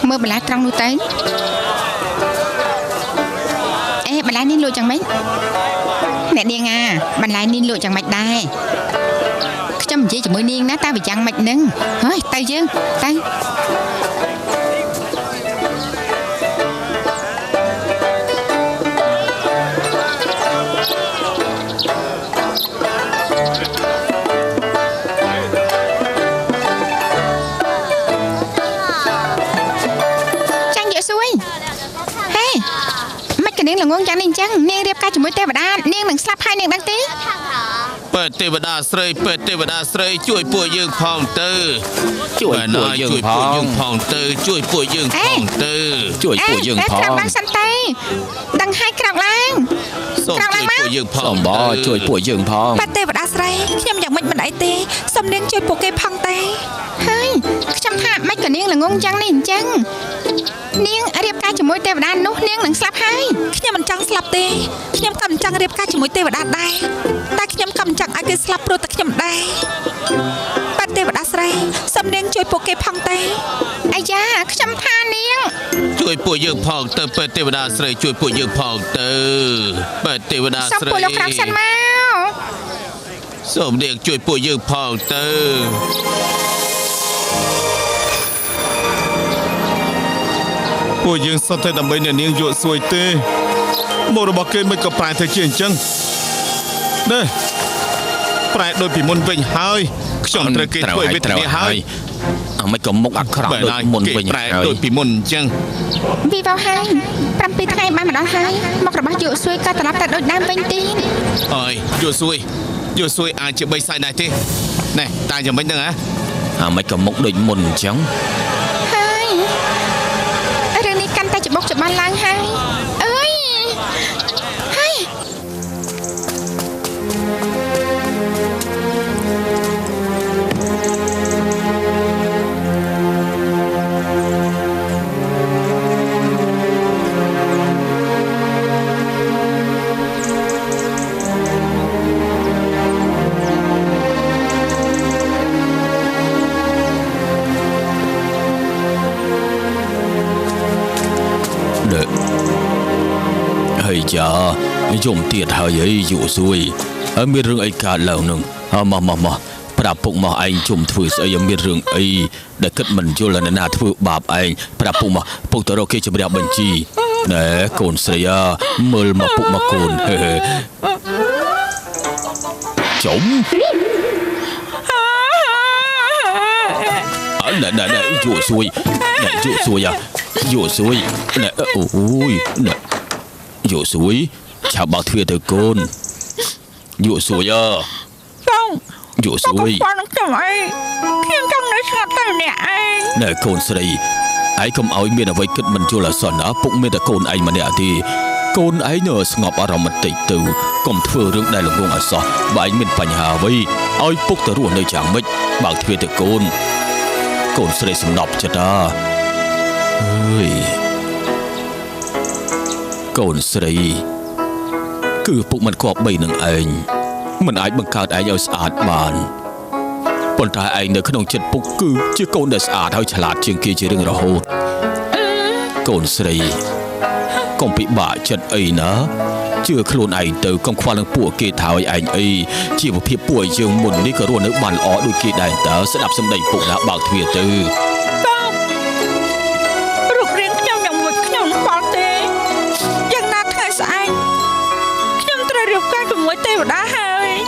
mưa bà lá trong nuôi tới ê bà lá nên lụi chẳng mấy nè điên à bà lá nên lụi chẳng mạch đai cho mình chỉ mới niên ná tao bị chẳng mạch nâng thôi tay chứ tay niên là ngôn chẳng niên chăng niên điệp ca chỉ mới tê và đa niên đừng slap hai niên đăng tíเปิดเทวดาสเรยเปิดเทวดาสเรยช่วยป่วยยืงพองเตอช่วยป่วยยืงพองเตอช่วยป่วยยืงพองเตอช่วยป่วยยืงพอง บางสันเตดังให้กลางล่างกลางล่างมั้งสมบอช่วยป่วยยืงพองเปิดเทวดาสเรยขยำอย่างมันบันไอเตสมเนียงช่วยป่วยเกพองเตเฮ้ยขยำท่าไม่กับเนียงlà ngônจังนินจังเนียงเรียบกายจมูกเทวดานุเนียงหนังสลับให้ขยำมันจังสลับเตขยำกำจังเรียบกายจมูกเทวดาได้แต่ขยำกำจังไอเกสลับโปรตขยำได้ปัดเทวดาสไรสำเนียงช่วยโปเกพังเตไอ้ยาขยำท่าเนียงช่วยป่วยยืงพองเตอเปิดเทวดาสเรยช่วยป่วยยืงพองเตอเปิดเทวดาสเรยสมป่วยลูกครับฉันมาสมเด็จช่วยป่วยยืงพองเตอป่วยยืงสัตย์ดำไปเนี่ยเนียงโยสวยเตโมรบกเกไม่กับปลายเธอเจียงจังเด้ปลายโดยปีมนเวงหายขยมตะเกียบป่วยเวทนี้หายไม่ก็มุกอักขระโดยมนเวงหายโดยปีมนจังวีvào haiปรำปีไทยมาđó haiมกระบะโยสวยการตลาดแต่โดยน้ำเป็นตีนเอ้ยโยสวยอาจจะใบใส่ได้ที่นี่ตายจะไม่ได้ฮะไม่ก็มุกโดยมนจังเรื่องนี้กันแต่จะบอกจะบ้านล้างให้เอ้ยให้จ้ายมเตียดหายอยู่ซวยมีเรื่องไอ้การเหล่านึงมาปราบปุกมาไอ้จมถือไอ้มีเรื่องไอ้ได้คิดมันโยลนาถือบาปไอ้ปราบปุกมาปุกตัวเราเคยจะไปรับบัญชีเน่โกนเสียมือมาปุกมาโกนจมน่อยู่ซวยอยู่ซวยอยู่ซวยโอ้ยอยู่สวยชาวบ้านเถื่อนตะโกนอยู่สวยอยู่สวยฟังจังไอ้เพียงจังเลยสัตว์เนี่ยไอ้เนี่ยโกนสิไอ้คำเอาเมียนเอาไว้คิดมันจุลสอนนะปุ๊กเมียนตะโกนไอ้มาเนี่ยที่โกนไอ้เนอสงบอารมณ์มันติดตัวกลมเถื่อนเรื่องได้หลงลงอ่ะซะบ่ายมีปัญหาไว้เอาปุ๊กตะรุ่นในจางมิดบางเถื่อนตะโกนสิสงบจะได้เฮ้ยโกนสรีคือพวกมันครอบใบหนึ่งเองมันไอ้บังคับไอ้เอาสะอาดบานปนท้ายไอ้ในขนมเจ็ดปุกคือชื่อโกนได้สะอาดเท่าฉลาดเชียงกีจีเรื่องระหูโกนสรีกองปีบ่าจัดไอ้นะเชื่อโคลนไอ้เตอกองควาลังปั่วเกถาวไอ้ไอ้ชีวเพียบป่วยยังมุนนี่ก็รัวนึกบันอ๋อดูกีได้แต่สนับสนุนปุกนะบางเทียตือmới tê vào đá hơi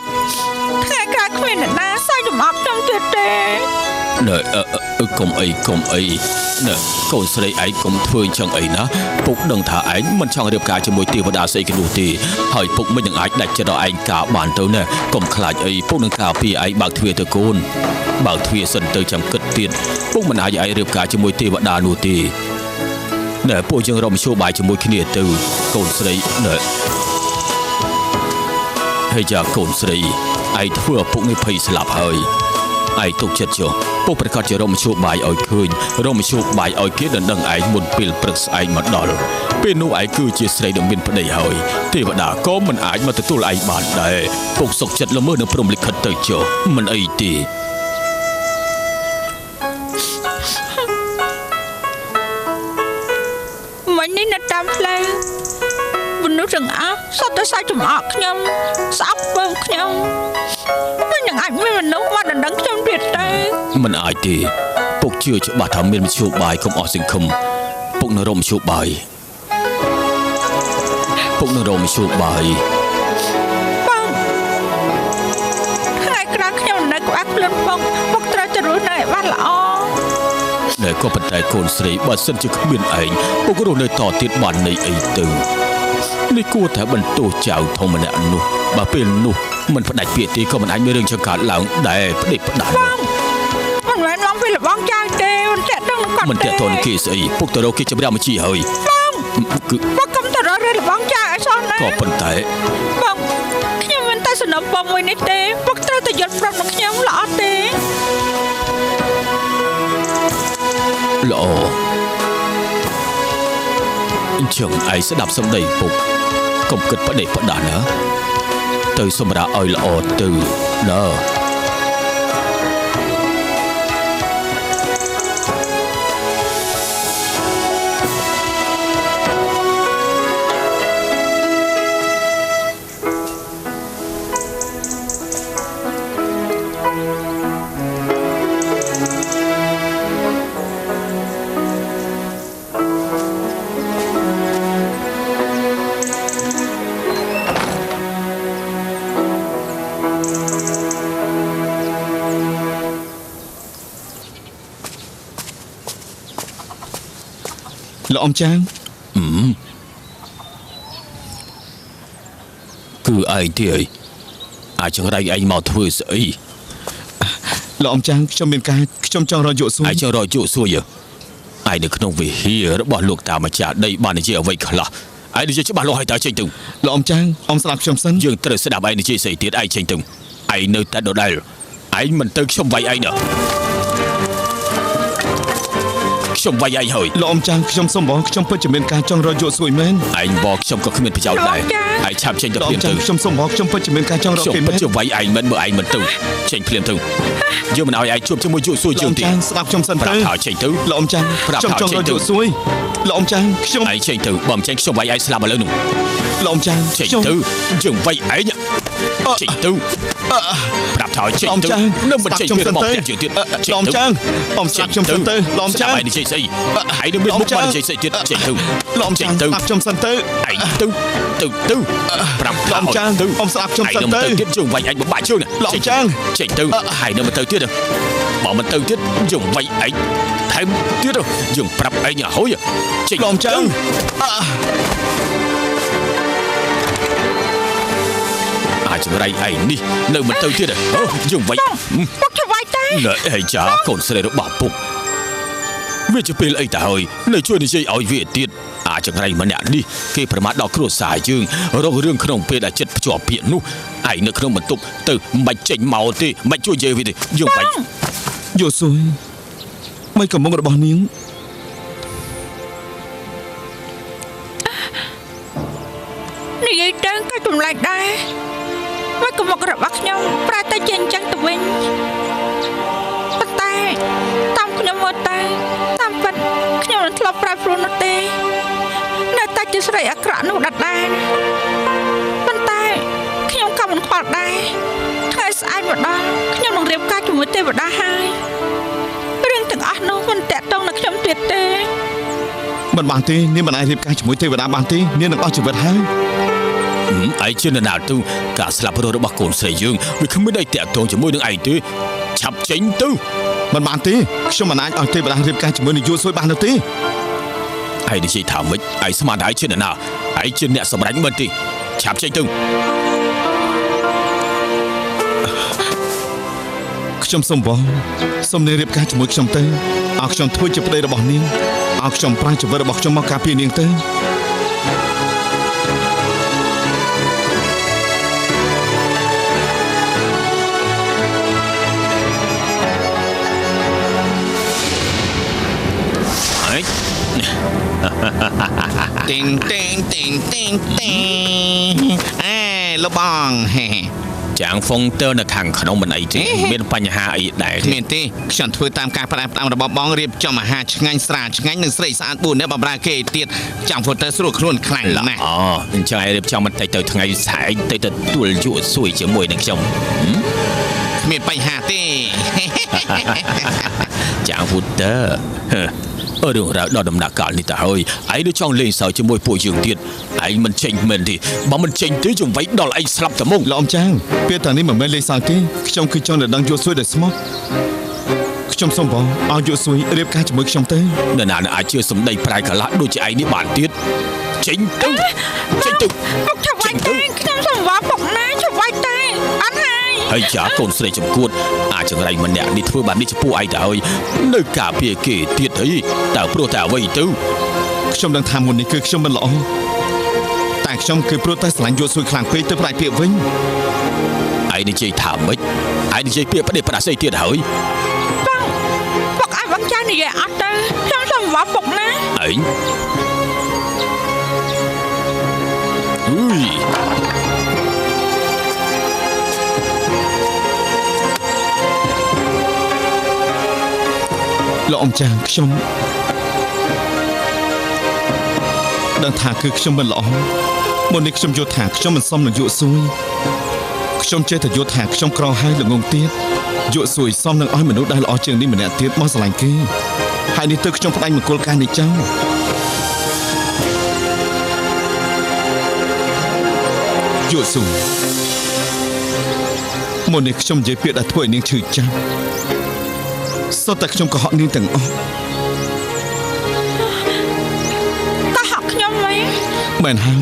thay cái khuyên là đá sai dùm ấp trong tuyệt đề nè công ấy nè con sẽ lấy ấy công thương chẳng ấy ná phục đừng thả ấy mình chẳng được cả cho mối tiêu và đá xây cái đủ tì hỏi phục mình đừng ấy đặt cho đó anh cả bản tớ nè công khai ấy phục đừng cả vì ấy bạc thuê tớ côn bạc thuê sân tớ chẳng cất tiền phục mình ấy được cả cho mối tiêu và đá đủ tì nè bộ dương rộng show bài cho mối kia từ con sẽ lấy nèให้จากโกนสรีไอ้ทั่วพวกนี้เพย์สลับเฮยไอ้ตกเจ็ดจ่อพวกประกาศจะร่มชูใบอ้อยคืนร่มชูใบอ้อยเกดันดังไอ้มุนเปลปรักไอ้มาดอลเป็นนู่ไอ้คือเจสไรดังบินพนัยเฮยเทวดาก็มันไอ้มาแต่ตัวไอ้บานได้พวกสกเจ็ดละเมื่อนึกพรมลิขิตเตยจ่อมันไอ้ตี នេះនៅតាមផ្លូវមនុស្សទាំងអស់សត្វតែសាច់ចំអកខ្ញុំស្អប់ពើខ្ញុំមិននឹងអាចមានមនុស្សមកដណ្ដឹងខ្ញុំទៀតទេ មិនអាចទេពុកជឿច្បាស់ថាមានមធ្យោបាយកុំអស់សង្ឃឹមពុកនៅរកមធ្យោបាយបងថ្ងៃក្រោយខ្ញុំនៅក្បែរខ្លួនពុកត្រូវទៅរស់នៅឲ្យបានល្អ តែក៏ប៉ុន្តែកូនស្រីបើសិនជាគ្មានឯងពុករស់នៅតទៀតបាននៃអីទៅនេះគួរតែបន្ទោសចៅធំម្នាក់នោះបើពេលនោះមិនផ្ដាច់ពាក្យទេក៏មិនអាចមានរឿងចង្កើតឡើងដែរផ្ដេកផ្ដាល់មិនមែនឡងពីលបងចៅទេមិនចាក់ដឹងនឹងគាត់ មិនចាក់តនគេស្អីពុកទៅរកគេចម្រាស់មកជីហើយគឺពុកកុំទៅរករឿងលបងចៅឲ្យសោះណា ក៏ប៉ុន្តែ បងខ្ញុំមិនតែសំណពំមួយនេះទេពុកត្រូវតែយល់ប្រាប់នឹងខ្ញុំល្អទេ ល្អអញ្ចឹងឯងស្ដាប់សម្ដីពុកកុំគិតផ្ដេកផ្ដាល់ណាទៅសម្រាប់ឲ្យល្អទៅណា លោកអ៊ំចាង គឺឯងទេអាចចង្រៃឯងមកធ្វើស្អី លោកអ៊ំចាងខ្ញុំមានការខ្ញុំចង់រកយកសួរ ឯងចង់រកយកសួរឯងនៅក្នុងវិហាររបស់លោកតាម្ចាស់ដីបាននិយាយអ្វីខ្លះឯងនិយាយច្បាស់លាស់ឲ្យតើចេញទៅ លោកអ៊ំចាងអ៊ំស្ដាប់ខ្ញុំសិន យើងត្រូវស្ដាប់ឯងនិយាយស្អីទៀតឯងចេញទៅឯងនៅតែដដែលឯងមិនទៅខ្ញុំវាយឯងណាខ្ញុំវាយឯងហើយ លោកអ៊ំចាងខ្ញុំសុំបងខ្ញុំពិតជាមានការចង់រកយកសួរមែន ឯងบอกខ្ញុំក៏គ្មានប្រយោជន៍ដែរឯងឆាប់ចេញទៅ លោក ភ្ អ៊ំ លាម ចាង ទៅ ខ្ញុំសុំបងខ្ញុំពិតជាមានការចង់រក ខ្ញុំ គេ ពិ មែ ត ន ជាវាយឯងមិនមើលឯងមិនទៅចេញភ្លាមទៅយើងមិនឲ្យឯងជួបជាមួយយូសួរ លោក យើ អ៊ំ ងទេ ចាងស្ដាប់ខ្ញុំសិន ប្ ទៅ រាប់ថាចេញទៅ លោកអ៊ំចាងខ្ញុំចង់រកយកសួរលោកអ៊ំចាងខ្ញុំ ឯងចេញទៅបើមិនចេញខ្ញុំវាយឯងស្លាប់ឥឡូវនោះ លោកអ៊ំចាង ចេញ ខ្ញុំ ទៅយើងវាយឯងចេញទៅប្រាប់ថាចេញទៅនឹងមិនចេញពីរបស់ផ្ទះយើងទៀត លោកអ៊ំចាងអ៊ំស្ដាប់ខ្ញុំសិនទៅលោកអ៊ំចាង ឯងនិយាយស្អីឯងនឹងមានមុខមកនិយាយស្អីទៀតចេញទៅ លោកអ៊ំចាងស្ដាប់ខ្ញុំសិនទៅ ឯងទៅប្រាប់ លោកអ៊ំចាងអ៊ំស្ដាប់ខ្ញុំសិនទៅ ទៀតយើងវាយឯងបំបាក់ជើង លោកអ៊ំចាង ចេញទៅហើយនឹងមិនទៅទៀតបើមិនទៅទៀតយើងវាយឯងថែមទៀតយើងប្រាប់ឯងឲ្យហើយចេញ លោកអ៊ំចាង អាចចង្រៃឯងនេះនៅមិនទៅទៀតយើងវាយ ពុកធ្វើវាយទេ ណែឯងចាកូនស្រីរបស់ពុកវាជាពេលអីទៅហើយនៅជួយនិយាយឲ្យវាទៀតអាចចង្រៃម្នាក់នេះគេប្រមាថដល់គ្រួសារយើងរករឿងក្នុងពេលដែលចិត្តភ្ជាប់ពាក្យនោះឯងនៅក្នុងបន្ទប់ទៅមិនចេញមកទេមិនជួយនិយាយវាទេយើងវាយ យកសួរមិនកំងរបស់នាង និយាយទៅក៏ចម្លែកដែរមកកុំមករបស់ខ្ញុំប្រែតែជាអញ្ចឹងទៅវិញប៉ុន្តែតាមខ្ញុំមកតែតាមពិតខ្ញុំមិនធ្លាប់ប្រែប្រួលនោះទេនៅតែជាស្រីអាក្រក់នោះដដែលប៉ុន្តែខ្ញុំក៏មិនខ្វល់ដែរថ្ងៃស្អែកមកដល់ខ្ញុំនឹងរៀបការជាមួយទេវតាហើយរឿងទាំងអស់នោះមិនតាក់ទងនឹងខ្ញុំទៀតទេ មិនបានទេនាងមិនអាចរៀបការជាមួយទេវតាបានទេនាងនឹងអស់ជីវិតហើយ ឯងជានរណាទៅការស្លាប់រស់របស់កូនស្រីយើងវាគ្មានអីតាក់ទងជាមួយនឹងឯងទេឆាប់ចេញទៅ មិនបានទេខ្ញុំមិនអាចឲ្យទេវតារៀបការជាមួយនឹងយួនសួយបាននោះទេ ឯងនិយាយថាម៉េចឯងស្មានតែឯងជានរណាឯងជាអ្នកសម្រេចមិនទេឆាប់ចេញទៅ ខ្ញុំសុំបងសុំនាងរៀបការជាមួយខ្ញុំទៅឲ្យខ្ញុំធ្វើជាប្តីរបស់នាងឲ្យខ្ញុំប្រាជីវិតរបស់ខ្ញុំមកការពារនាងទៅ Ting ting ting ting ting លោកបង ចាំងហ្វុងទ័រនៅខាងក្នុងមិនអីទេមានបញ្ហាអីដែរ គ្មានទេខ្ញុំធ្វើតាមការផ្ដាំផ្ដាំរបស់បងរៀបចំអាហារឆ្ងាញ់ស្រាឆ្ងាញ់និងស្រីស្អាត4អ្នកបម្រើគេទៀតចាំហ្វូទ័រស្រួលខ្លួនខ្លាំងណាស់ អូអញ្ចឹងឯងរៀបចំបន្តិចទៅថ្ងៃស្អែកទៅទទួលយក់សួយជាមួយនឹងខ្ញុំ គ្មានបញ្ហាទេ ចាំងហ្វូទ័ររឿងរ៉ាវដល់ដំណាក់កាលនេះទៅហើយឯងដូចចង់លេងសើចជាមួយពួកយើងទៀតឯងមិនចេញមែនទេបើមិនចេញទេចង្វៃដល់ឯងស្លាប់តែមក លោកអ៊ំចាងពេលតានេះមិនមែនលេងសើចទេខ្ញុំគឺចង់តែដឹងយល់សួយដោយស្មោះខ្ញុំសូមបងឲ្យយល់សួយរៀបការជាមួយខ្ញុំទៅ នរណាអាចជឿសម្ដីប្រែកន្លះដូចជាឯងនេះបានទៀតចេញទៅចេញទៅ ពុកឆាប់វាយតែខ្ញុំសង្វល់ពុកណាឆាប់វាយតែអត់ហើយ ហើយចាកូនស្រីចំគួតអាចចង្រៃម្នាក់នេះធ្វើបែបនេះចំពោះឯងទៅហើយនៅការពារគេទៀតអីតើព្រោះតែអ្វីទៅ ខ្ញុំដឹងថាមុននេះគឺខ្ញុំមិនល្អតែខ្ញុំគឺព្រោះតែស្រឡាញ់យល់សួយខ្លាំងពេកទៅប្រែពាក្យវិញ ឯងនិយាយថាម៉េចឯងនិយាយពាក្យផ្ដេសផ្ដាសអីទៀតហើយ ពុកឲ្យបងចាស់និយាយអត់ទៅខ្ញុំសង្វល់ពុកណា ឯងអុយ លោកអ៊ំចាងខ្ញុំដឹងថាគឺខ្ញុំមិនល្អមុននេះខ្ញុំយល់ថាខ្ញុំមិនសមនឹងយក់សួយខ្ញុំចេះតែយល់ថាខ្ញុំក្រហើយល្ងងទៀតយក់សួយសមនឹងឲ្យមនុស្សដែលល្អជាងនេះម្នាក់ទៀតមកស្រឡាញ់គេហើយនេះទៅខ្ញុំផ្ដាច់មង្គលការនេះចោលយក់សួយមុននេះខ្ញុំនិយាយពាក្យដែលធ្វើឲ្យនាងឈឺចាប់សុទ្ធតែខ្ញុំកុហកនាងទាំងអស់ ក៏ហក់ខ្ញុំវិញ មែនហើយ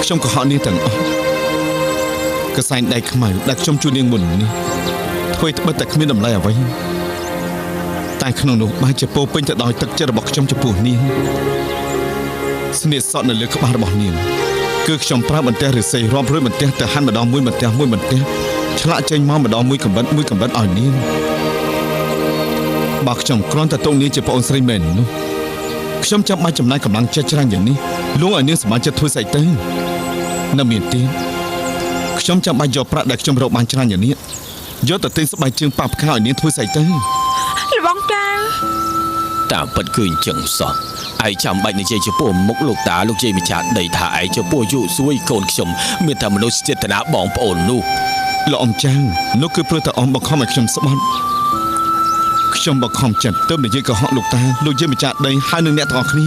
ខ្ញុំកុហកនាងទាំងអស់កសែងដៃខ្មៅដែលខ្ញុំជួយនាងមុននេះធ្វើត្បិតតែគ្មានតម្លៃអ្វីតែក្នុងនោះបែរជាពោពេញទៅដោយទឹកចិត្តរបស់ខ្ញុំចំពោះនាងស្នៀតសក់នៅលើក្បាលរបស់នាងគឺខ្ញុំប្រើបន្ទះឫស្សីរាប់រយបន្ទះទៅហាន់ម្ដងមួយបន្ទះមួយបន្ទះឆ្លាក់ចេញមកម្ដងមួយកំបិតមួយកំបិតឲ្យនាងបើខ្ញុំគ្រាន់តែទុកនាងជាប្អូនស្រីមែននោះខ្ញុំចាំបាច់ចំណាយកម្លាំងចិត្តច្រើនយ៉ាងនេះលួងឲ្យនាងសម្បានចិត្តធ្វើស្អីទៅនៅមានទៀតខ្ញុំចាំបាច់យកប្រាក់ដែលខ្ញុំរកបានច្រើនយ៉ាងនេះយកទៅទិញស្បែកជើងប៉ាផ្កាឲ្យនាងធ្វើស្អីទៅ លបងចាង តាមពិតគឺអញ្ចឹងសោះឯងចាំបាច់និយាយចំពោះមុខលោកតាលោកយាយម្ចាស់ដីថាឯងចំពោះយុសួយកូនខ្ញុំមានតែមនុស្សចេតនាបងប្អូននោះ លោកអ៊ំចាងនោះគឺព្រោះតែអ៊ំបង្ខំឲ្យខ្ញុំស្បត់ខ្ញុំបង្ខំចិត្តទៅនិយាយកុហកលោកតាលោកយាយម្ចាស់ដីហើយនឹងអ្នកទាំងអស់គ្នា